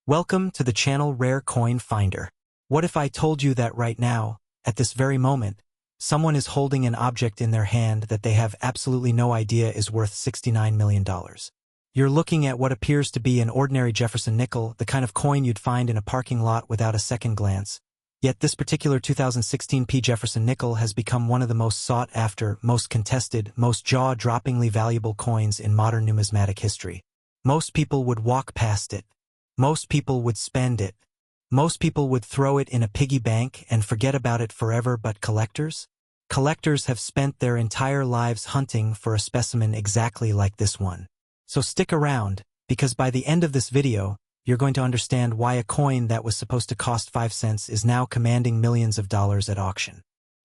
Welcome to the channel Rare Coin Finder. What if I told you that right now, at this very moment, someone is holding an object in their hand that they have absolutely no idea is worth $69 million? You're looking at what appears to be an ordinary Jefferson nickel, the kind of coin you'd find in a parking lot without a second glance. Yet this particular 2016 Jefferson nickel has become one of the most sought-after, most contested, most jaw-droppingly valuable coins in modern numismatic history. Most people would walk past it. Most people would spend it. Most people would throw it in a piggy bank and forget about it forever, but collectors? Collectors have spent their entire lives hunting for a specimen exactly like this one. So stick around, because by the end of this video, you're going to understand why a coin that was supposed to cost 5 cents is now commanding millions of dollars at auction.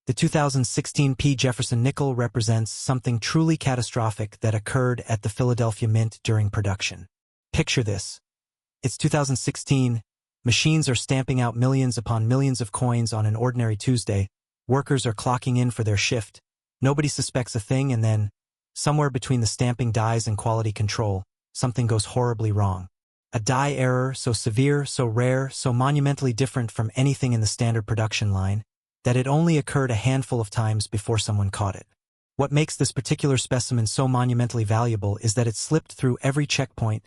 The 2016 Jefferson nickel represents something truly catastrophic that occurred at the Philadelphia Mint during production. Picture this. It's 2016, machines are stamping out millions upon millions of coins on an ordinary Tuesday, workers are clocking in for their shift, nobody suspects a thing, and then, somewhere between the stamping dies and quality control, something goes horribly wrong. A die error so severe, so rare, so monumentally different from anything in the standard production line, that it only occurred a handful of times before someone caught it. What makes this particular specimen so monumentally valuable is that it slipped through every checkpoint,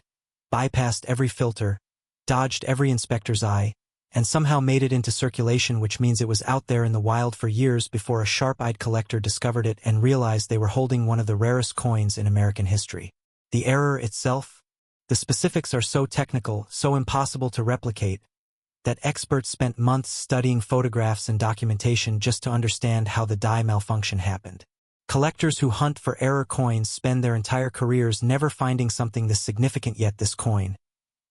bypassed every filter, dodged every inspector's eye, and somehow made it into circulation, which means it was out there in the wild for years before a sharp-eyed collector discovered it and realized they were holding one of the rarest coins in American history. The error itself? The specifics are so technical, so impossible to replicate, that experts spent months studying photographs and documentation just to understand how the die malfunction happened. Collectors who hunt for error coins spend their entire careers never finding something this significant, yet this coin,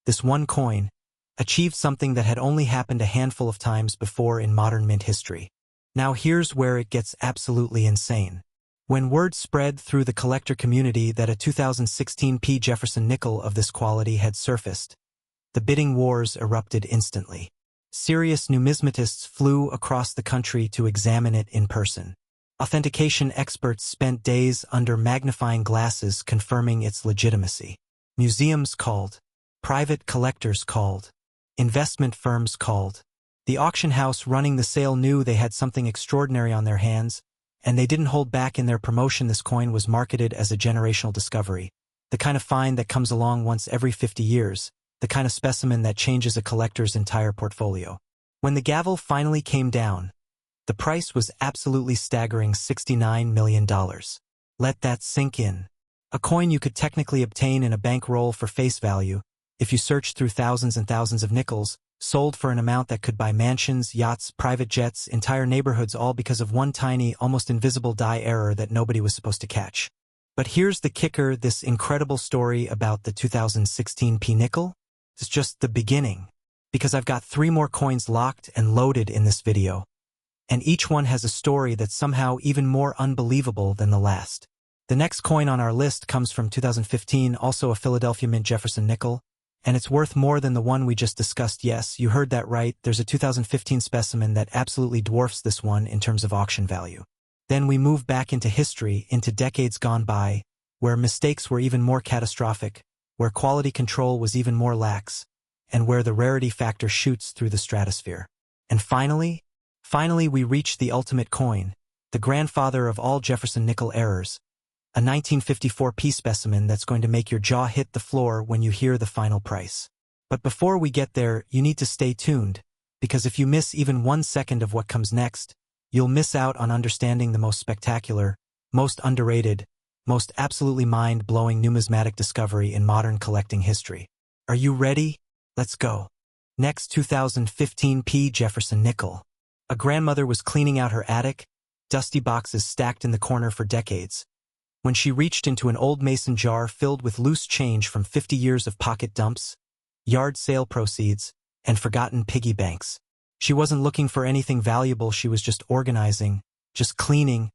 this one coin, achieved something that had only happened a handful of times before in modern mint history. Now here's where it gets absolutely insane. When word spread through the collector community that a 2016 Jefferson nickel of this quality had surfaced, the bidding wars erupted instantly. Serious numismatists flew across the country to examine it in person. Authentication experts spent days under magnifying glasses confirming its legitimacy. Museums called. Private collectors called. Investment firms called. The auction house running the sale knew they had something extraordinary on their hands, and they didn't hold back in their promotion. This coin was marketed as a generational discovery, the kind of find that comes along once every 50 years, the kind of specimen that changes a collector's entire portfolio. When the gavel finally came down, the price was absolutely staggering $69 million. Let that sink in. A coin you could technically obtain in a bankroll for face value, if you searched through thousands and thousands of nickels, sold for an amount that could buy mansions, yachts, private jets, entire neighborhoods, all because of one tiny, almost invisible die error that nobody was supposed to catch. But here's the kicker: this incredible story about the 2016 nickel is just the beginning, because I've got 3 more coins locked and loaded in this video, and each one has a story that's somehow even more unbelievable than the last. The next coin on our list comes from 2015, also a Philadelphia Mint Jefferson nickel, and it's worth more than the one we just discussed. Yes, you heard that right, there's a 2015 specimen that absolutely dwarfs this one in terms of auction value. Then we move back into history, into decades gone by, where mistakes were even more catastrophic, where quality control was even more lax, and where the rarity factor shoots through the stratosphere. And finally, we reach the ultimate coin, the grandfather of all Jefferson nickel errors, a 1954 specimen that's going to make your jaw hit the floor when you hear the final price. But before we get there, you need to stay tuned, because if you miss even 1 second of what comes next, you'll miss out on understanding the most spectacular, most underrated, most absolutely mind-blowing numismatic discovery in modern collecting history. Are you ready? Let's go. Next, 2015 Jefferson nickel. A grandmother was cleaning out her attic, dusty boxes stacked in the corner for decades, when she reached into an old mason jar filled with loose change from 50 years of pocket dumps, yard sale proceeds, and forgotten piggy banks. She wasn't looking for anything valuable, she was just organizing, just cleaning,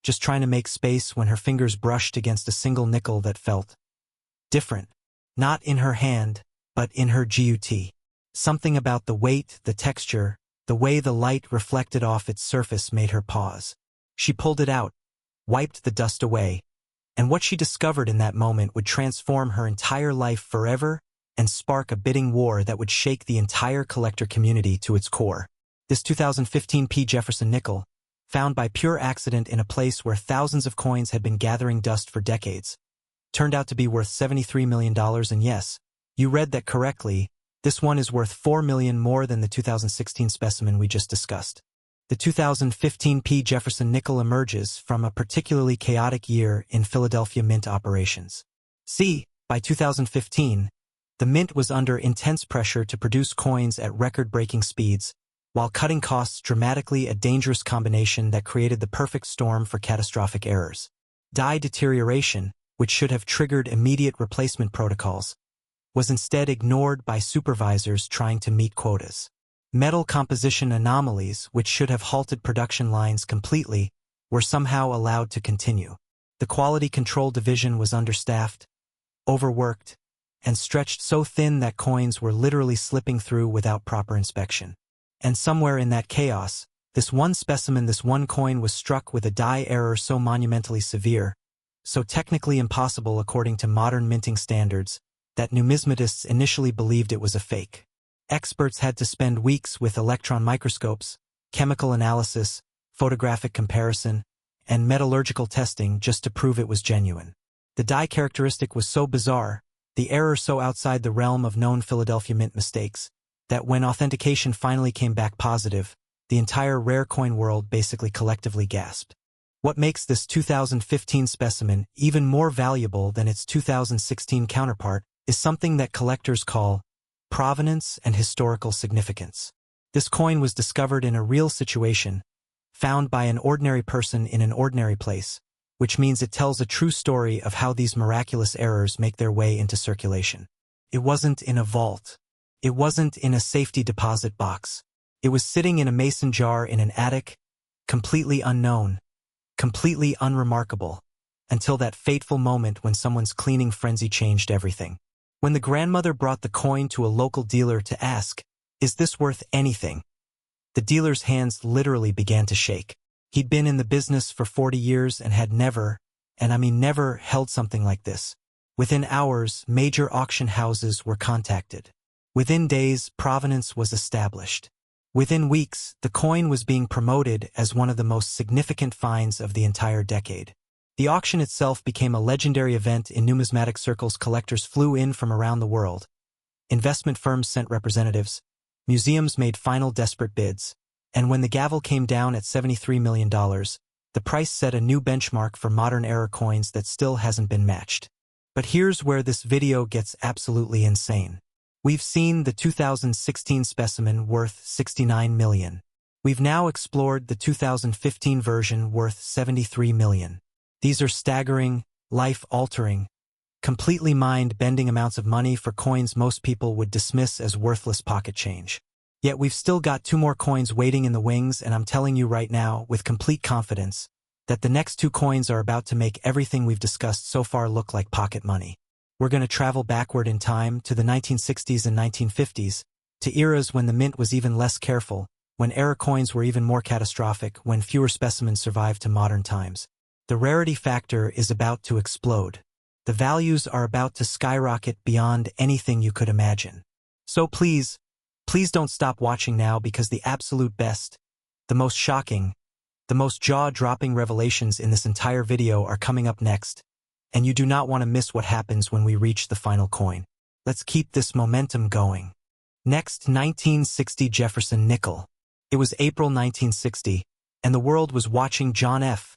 just trying to make space, when her fingers brushed against a single nickel that felt different. Not in her hand, but in her gut. Something about the weight, the texture, the way the light reflected off its surface made her pause. She pulled it out, wiped the dust away, and what she discovered in that moment would transform her entire life forever and spark a bidding war that would shake the entire collector community to its core. This 2015 P. Jefferson nickel, found by pure accident in a place where thousands of coins had been gathering dust for decades, turned out to be worth $73 million, and yes, you read that correctly, this one is worth $4 million more than the 2016 specimen we just discussed. The 2015 P. Jefferson nickel emerges from a particularly chaotic year in Philadelphia mint operations. See, by 2015, the mint was under intense pressure to produce coins at record-breaking speeds, while cutting costs dramatically, a dangerous combination that created the perfect storm for catastrophic errors. Die deterioration, which should have triggered immediate replacement protocols, was instead ignored by supervisors trying to meet quotas. Metal composition anomalies, which should have halted production lines completely, were somehow allowed to continue. The quality control division was understaffed, overworked, and stretched so thin that coins were literally slipping through without proper inspection. And somewhere in that chaos, this one specimen, this one coin was struck with a die error so monumentally severe, so technically impossible according to modern minting standards, that numismatists initially believed it was a fake. Experts had to spend weeks with electron microscopes, chemical analysis, photographic comparison, and metallurgical testing just to prove it was genuine. The die characteristic was so bizarre, the error so outside the realm of known Philadelphia mint mistakes, that when authentication finally came back positive, the entire rare coin world basically collectively gasped. What makes this 2015 specimen even more valuable than its 2016 counterpart is something that collectors call provenance and historical significance. This coin was discovered in a real situation, found by an ordinary person in an ordinary place, which means it tells a true story of how these miraculous errors make their way into circulation. It wasn't in a vault. It wasn't in a safety deposit box. It was sitting in a mason jar in an attic, completely unknown, completely unremarkable, until that fateful moment when someone's cleaning frenzy changed everything. When the grandmother brought the coin to a local dealer to ask, "Is this worth anything?" the dealer's hands literally began to shake. He'd been in the business for 40 years and had never, and I mean never, held something like this. Within hours, major auction houses were contacted. Within days, provenance was established. Within weeks, the coin was being promoted as one of the most significant finds of the entire decade. The auction itself became a legendary event in numismatic circles. Collectors flew in from around the world. Investment firms sent representatives. Museums made final desperate bids. And when the gavel came down at $73 million, the price set a new benchmark for modern era coins that still hasn't been matched. But here's where this video gets absolutely insane. We've seen the 2016 specimen worth $69 million. We've now explored the 2015 version worth $73 million. These are staggering, life-altering, completely mind-bending amounts of money for coins most people would dismiss as worthless pocket change. Yet we've still got two more coins waiting in the wings, and I'm telling you right now, with complete confidence, that the next two coins are about to make everything we've discussed so far look like pocket money. We're going to travel backward in time to the 1960s and 1950s, to eras when the mint was even less careful, when error coins were even more catastrophic, when fewer specimens survived to modern times. The rarity factor is about to explode. The values are about to skyrocket beyond anything you could imagine. So please don't stop watching now, because the absolute best, the most shocking, the most jaw-dropping revelations in this entire video are coming up next, and you do not want to miss what happens when we reach the final coin. Let's keep this momentum going. Next, 1960 Jefferson nickel. It was April 1960, and the world was watching John F.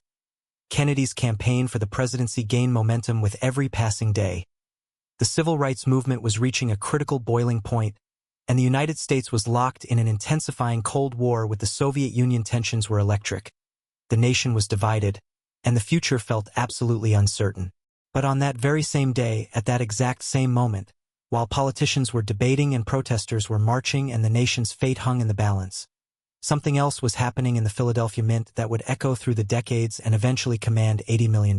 Kennedy's campaign for the presidency gain momentum with every passing day. The civil rights movement was reaching a critical boiling point, and the United States was locked in an intensifying Cold War with the Soviet Union. Tensions were electric. The nation was divided, and the future felt absolutely uncertain. But on that very same day, at that exact same moment, while politicians were debating and protesters were marching and the nation's fate hung in the balance, something else was happening in the Philadelphia Mint that would echo through the decades and eventually command $80 million.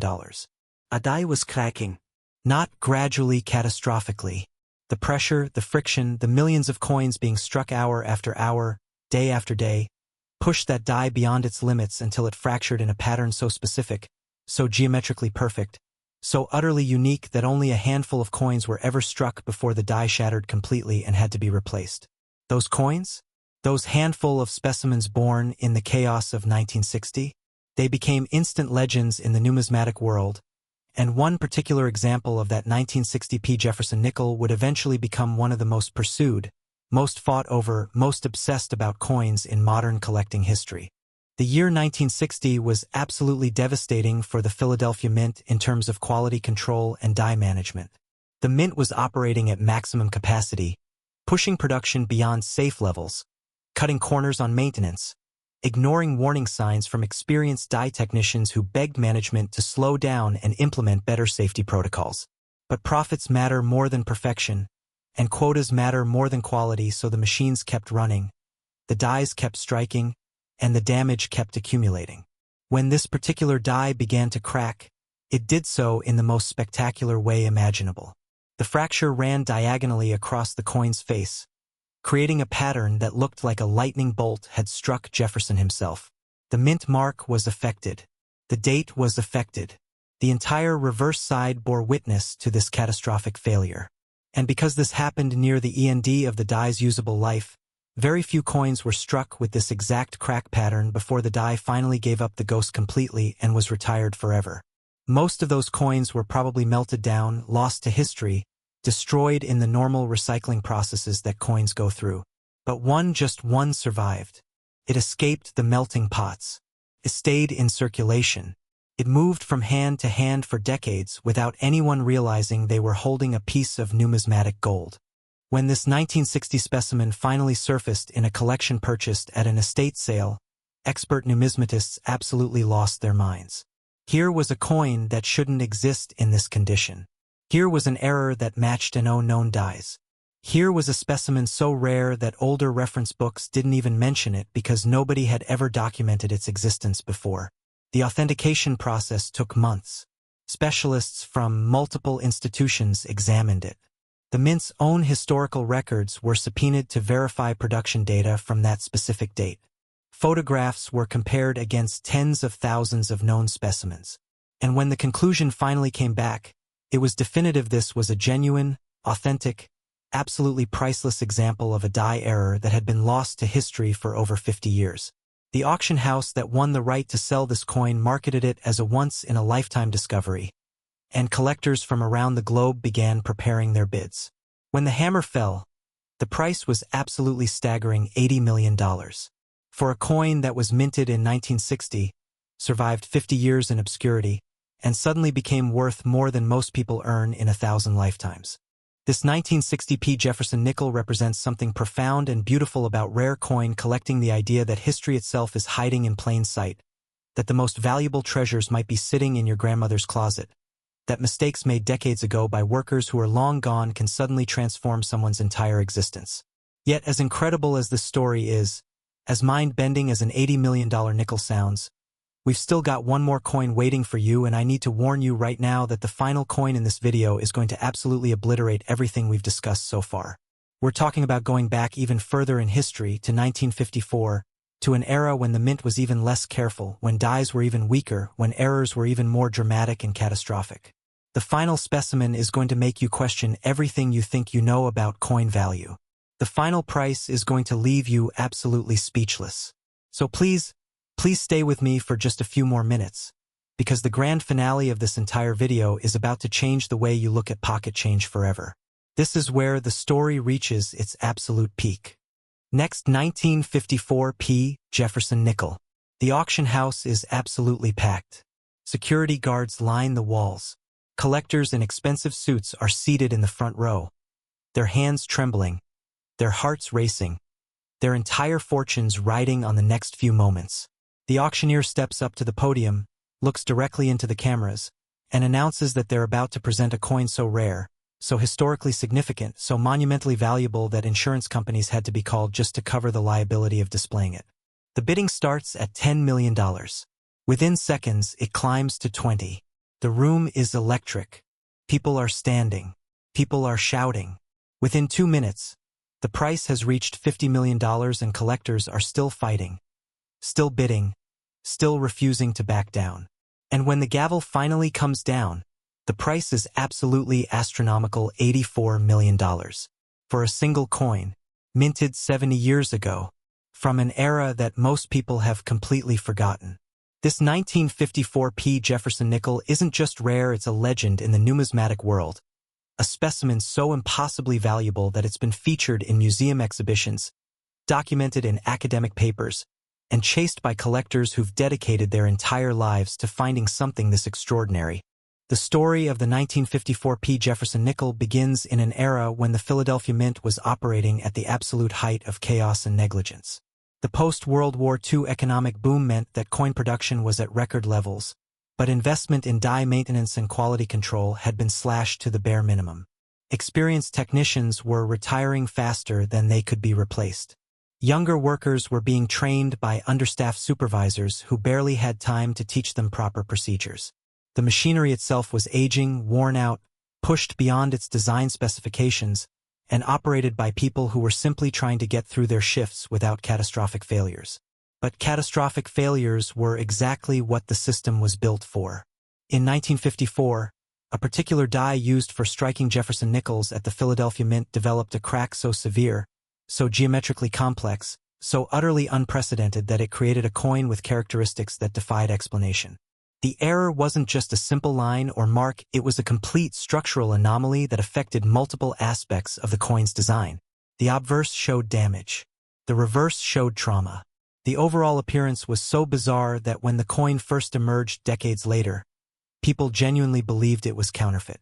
A die was cracking. Not gradually, catastrophically. The pressure, the friction, the millions of coins being struck hour after hour, day after day, pushed that die beyond its limits until it fractured in a pattern so specific, so geometrically perfect, so utterly unique that only a handful of coins were ever struck before the die shattered completely and had to be replaced. Those coins? Those handful of specimens born in the chaos of 1960? They became instant legends in the numismatic world, and one particular example of that 1960p Jefferson nickel would eventually become one of the most pursued, most fought over, most obsessed about coins in modern collecting history. The year 1960 was absolutely devastating for the Philadelphia Mint in terms of quality control and die management. The Mint was operating at maximum capacity, pushing production beyond safe levels, cutting corners on maintenance, ignoring warning signs from experienced die technicians who begged management to slow down and implement better safety protocols. But profits matter more than perfection, and quotas matter more than quality, so the machines kept running, the dies kept striking, and the damage kept accumulating. When this particular die began to crack, it did so in the most spectacular way imaginable. The fracture ran diagonally across the coin's face, creating a pattern that looked like a lightning bolt had struck Jefferson himself. The mint mark was affected. The date was affected. The entire reverse side bore witness to this catastrophic failure. And because this happened near the end of the die's usable life, very few coins were struck with this exact crack pattern before the die finally gave up the ghost completely and was retired forever. Most of those coins were probably melted down, lost to history, destroyed in the normal recycling processes that coins go through. But just one survived. It escaped the melting pots. It stayed in circulation. It moved from hand to hand for decades without anyone realizing they were holding a piece of numismatic gold. When this 1960 specimen finally surfaced in a collection purchased at an estate sale, expert numismatists absolutely lost their minds. Here was a coin that shouldn't exist in this condition. Here was an error that matched an unknown dies. Here was a specimen so rare that older reference books didn't even mention it because nobody had ever documented its existence before. The authentication process took months. Specialists from multiple institutions examined it. The Mint's own historical records were subpoenaed to verify production data from that specific date. Photographs were compared against tens of thousands of known specimens. And when the conclusion finally came back, it was definitive this was a genuine, authentic, absolutely priceless example of a die error that had been lost to history for over 50 years. The auction house that won the right to sell this coin marketed it as a once-in-a-lifetime discovery, and collectors from around the globe began preparing their bids. When the hammer fell, the price was absolutely staggering $80 million. For a coin that was minted in 1960, survived 50 years in obscurity, and suddenly became worth more than most people earn in 1,000 lifetimes. This 1960p Jefferson nickel represents something profound and beautiful about rare coin collecting, the idea that history itself is hiding in plain sight, that the most valuable treasures might be sitting in your grandmother's closet, that mistakes made decades ago by workers who are long gone can suddenly transform someone's entire existence. Yet as incredible as this story is, as mind-bending as an $80 million nickel sounds, we've still got one more coin waiting for you, and I need to warn you right now that the final coin in this video is going to absolutely obliterate everything we've discussed so far. We're talking about going back even further in history to 1954, to an era when the Mint was even less careful, when dies were even weaker, when errors were even more dramatic and catastrophic. The final specimen is going to make you question everything you think you know about coin value. The final price is going to leave you absolutely speechless. So please stay with me for just a few more minutes, because the grand finale of this entire video is about to change the way you look at pocket change forever. This is where the story reaches its absolute peak. Next, 1954p Jefferson nickel. The auction house is absolutely packed. Security guards line the walls. Collectors in expensive suits are seated in the front row, their hands trembling, their hearts racing, their entire fortunes riding on the next few moments. The auctioneer steps up to the podium, looks directly into the cameras, and announces that they're about to present a coin so rare, so historically significant, so monumentally valuable that insurance companies had to be called just to cover the liability of displaying it. The bidding starts at $10 million. Within seconds, it climbs to 20. The room is electric. People are standing. People are shouting. Within 2 minutes, the price has reached $50 million and collectors are still fighting, still bidding, still refusing to back down. And when the gavel finally comes down, The price is absolutely astronomical, $84 million. For a single coin, minted 70 years ago, from an era that most people have completely forgotten. This 1954 P. Jefferson nickel isn't just rare, it's a legend in the numismatic world. A specimen so impossibly valuable that it's been featured in museum exhibitions, documented in academic papers, and chased by collectors who've dedicated their entire lives to finding something this extraordinary. The story of the 1954 P. Jefferson nickel begins in an era when the Philadelphia Mint was operating at the absolute height of chaos and negligence. The post-World War II economic boom meant that coin production was at record levels, but investment in die maintenance and quality control had been slashed to the bare minimum. Experienced technicians were retiring faster than they could be replaced. Younger workers were being trained by understaffed supervisors who barely had time to teach them proper procedures. The machinery itself was aging, worn out, pushed beyond its design specifications, and operated by people who were simply trying to get through their shifts without catastrophic failures. But catastrophic failures were exactly what the system was built for. In 1954, a particular die used for striking Jefferson nickels at the Philadelphia Mint developed a crack so severe, so geometrically complex, so utterly unprecedented that it created a coin with characteristics that defied explanation. The error wasn't just a simple line or mark, it was a complete structural anomaly that affected multiple aspects of the coin's design. The obverse showed damage. The reverse showed trauma. The overall appearance was so bizarre that when the coin first emerged decades later, people genuinely believed it was counterfeit.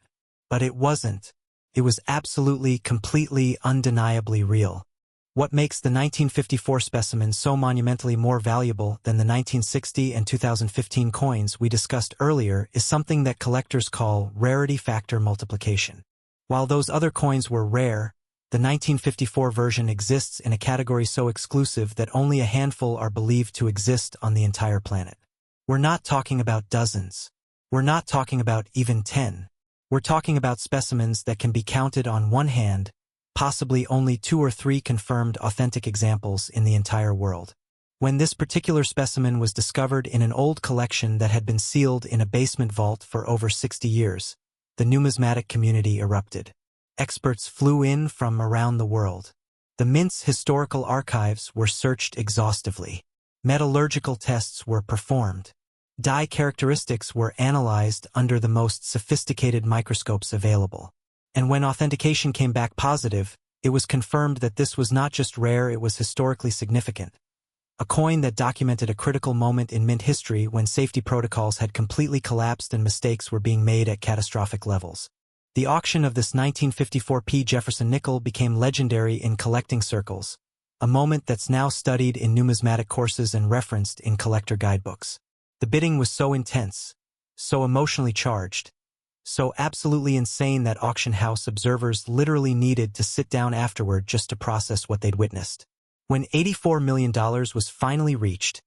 But it wasn't. It was absolutely, completely, undeniably real. What makes the 1954 specimen so monumentally more valuable than the 1960 and 2015 coins we discussed earlier is something that collectors call rarity factor multiplication. While those other coins were rare, the 1954 version exists in a category so exclusive that only a handful are believed to exist on the entire planet. We're not talking about dozens. We're not talking about even 10. We're talking about specimens that can be counted on one hand, possibly only 2 or 3 confirmed authentic examples in the entire world. When this particular specimen was discovered in an old collection that had been sealed in a basement vault for over 60 years, the numismatic community erupted. Experts flew in from around the world. The Mint's historical archives were searched exhaustively. Metallurgical tests were performed. Die characteristics were analyzed under the most sophisticated microscopes available. And when authentication came back positive, it was confirmed that this was not just rare, it was historically significant. A coin that documented a critical moment in Mint history when safety protocols had completely collapsed and mistakes were being made at catastrophic levels. The auction of this 1954 P. Jefferson nickel became legendary in collecting circles, a moment that's now studied in numismatic courses and referenced in collector guidebooks. The bidding was so intense, so emotionally charged, so absolutely insane that auction house observers literally needed to sit down afterward just to process what they'd witnessed. When $84 million was finally reached,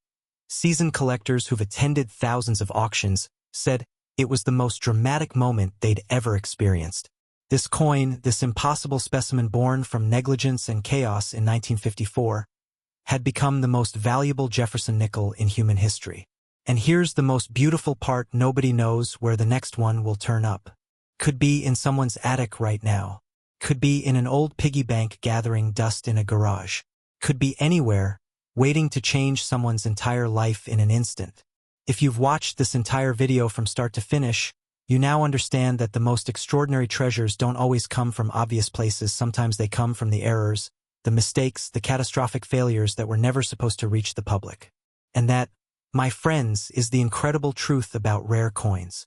seasoned collectors who've attended thousands of auctions said it was the most dramatic moment they'd ever experienced. This coin, this impossible specimen born from negligence and chaos in 1954, had become the most valuable Jefferson nickel in human history. And here's the most beautiful part: nobody knows where the next one will turn up. Could be in someone's attic right now. Could be in an old piggy bank gathering dust in a garage. Could be anywhere, waiting to change someone's entire life in an instant. If you've watched this entire video from start to finish, you now understand that the most extraordinary treasures don't always come from obvious places. Sometimes they come from the errors, the mistakes, the catastrophic failures that were never supposed to reach the public. And that, my friends, is the incredible truth about rare coins.